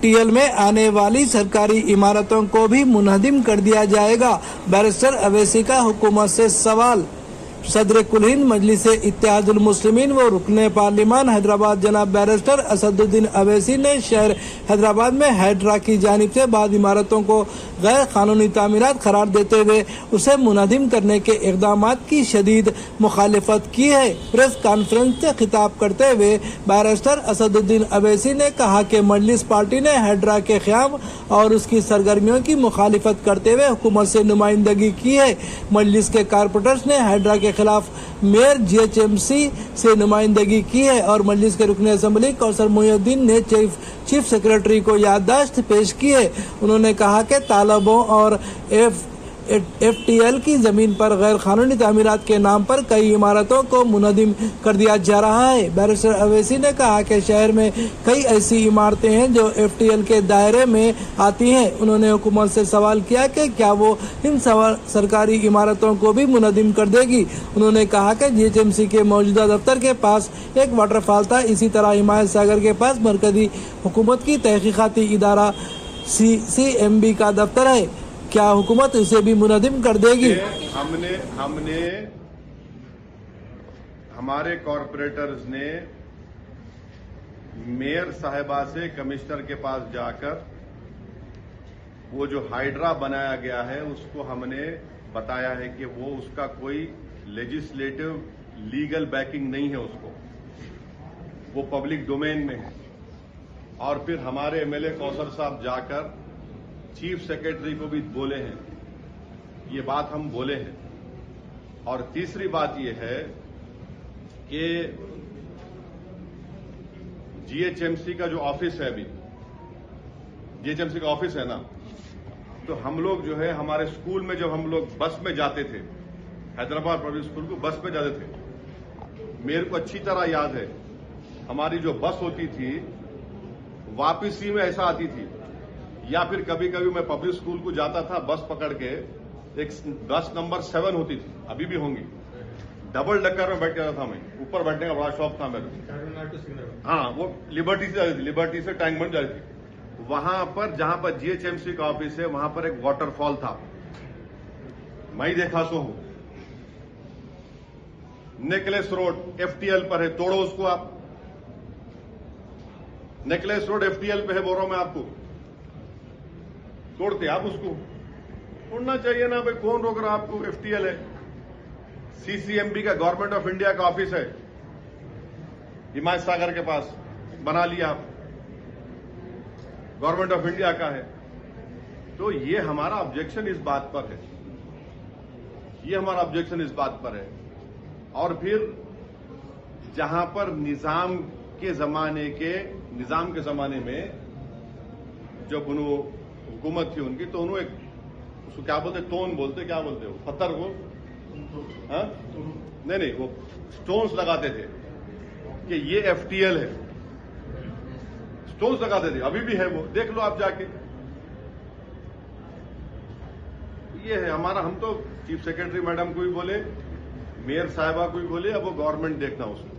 FTL में आने वाली सरकारी इमारतों को भी मुनहदिम कर दिया जाएगा। बैरिस्टर अवैसी का हुकूमत से सवाल। सदर कुल हिंद मजलिस इत्तेहादुल मुस्लिमीन व रुकने पार्लिमान हैदराबाद जनाब बैरिस्टर असदुद्दीन अवैसी ने शहर हैदराबाद में हैड्रा की जानिब से बाद इमारतों को गैर कानूनी तामीरात करार देते हुए उसे मुनहदिम करने के इक़दामात की शदीद मुखालिफत की है। प्रेस कॉन्फ्रेंस से खिताब करते हुए बैरिस्टर असदुद्दीन अवैसी ने कहा कि मजलिस पार्टी ने हैड्रा के क़याम और उसकी सरगर्मियों की मुखालिफत करते हुए हुकूमत से नुमाइंदगी की है। मजलिस के कारपोरेटर्स ने हैड्रा के खिलाफ मेयर GHMC से नुमाइंदगी की है और मजलिस के रुकन असम्बली कौसर मोहिउद्दीन ने चीफ सेक्रेटरी को याददाश्त पेश की है। उन्होंने कहा कि तालिबों और FTL की जमीन पर गैर कानूनी तामीरात के नाम पर कई इमारतों को मुनहदिम कर दिया जा रहा है। बैरिस्टर अवैसी ने कहा कि शहर में कई ऐसी इमारतें हैं जो FTL के दायरे में आती हैं। उन्होंने हुकूमत से सवाल किया कि क्या वो इन सरकारी इमारतों को भी मुनहदिम कर देगी। उन्होंने कहा कि GHMC के मौजूदा दफ्तर के पास एक वाटरफॉल था। इसी तरह हिमायत सागर के पास मरकजी हुकूमत की तहकीकाती इदारा CMB का दफ्तर है। क्या हुकूमत इसे भी मुनहदिम कर देगी? हमने हमारे कॉरपोरेटर्स ने मेयर साहिबा से कमिश्नर के पास जाकर वो जो हाइड्रा बनाया गया है उसको हमने बताया है कि वो उसका कोई लेजिस्लेटिव लीगल बैकिंग नहीं है, उसको वो पब्लिक डोमेन में है। और फिर हमारे MLA कौसर साहब जाकर चीफ सेक्रेटरी को भी बोले हैं, ये बात हम बोले हैं। और तीसरी बात ये है कि GHMC का जो ऑफिस है, अभी GHMC का ऑफिस है ना, तो हम लोग जो है हमारे स्कूल में जब हम लोग बस में जाते थे, हैदराबाद पब्लिक स्कूल को बस में जाते थे, मेरे को अच्छी तरह याद है हमारी जो बस होती थी वापसी में ऐसा आती थी, या फिर कभी कभी मैं पब्लिक स्कूल को जाता था बस पकड़ के, एक बस नंबर 7 होती थी, अभी भी होंगी, डबल डक्कर में बैठ जाता था मैं, ऊपर बैठने का बड़ा शौक था मेरे। हाँ, वो लिबर्टी से जाती थी, लिबर्टी से टैंक बन जाती थी। वहां पर जहां पर GHMC का ऑफिस है वहां पर एक वाटरफॉल था, मैं ही देखा सो हूं। नेकलेस रोड FTL पर है, तोड़ो उसको आप। नेकलेस रोड FTL पे है, बोल रहा हूं मैं आपको, तोड़ते आप उसको। तोड़ना चाहिए ना भाई, कौन रोक रहा आपको? FTL है, CCMB का गवर्नमेंट ऑफ इंडिया का ऑफिस है हिमायत सागर के पास, बना लिया आप, गवर्नमेंट ऑफ इंडिया का है। तो ये हमारा ऑब्जेक्शन इस बात पर है, ये हमारा ऑब्जेक्शन इस बात पर है। और फिर जहां पर निजाम के जमाने में जब उन्होंने हुकूमत थी उनकी, तो उन्होंने उसको क्या बोलते, टोन बोलते, क्या बोलते हो, पत्थर को, हाँ नहीं, वो स्टोन्स लगाते थे कि ये FTL है, स्टोन्स लगाते थे, अभी भी है वो, देख लो आप जाके। ये है हमारा, हम तो चीफ सेक्रेटरी मैडम को भी बोले, मेयर साहिबा को भी बोले, अब वो गवर्नमेंट देखना उसको।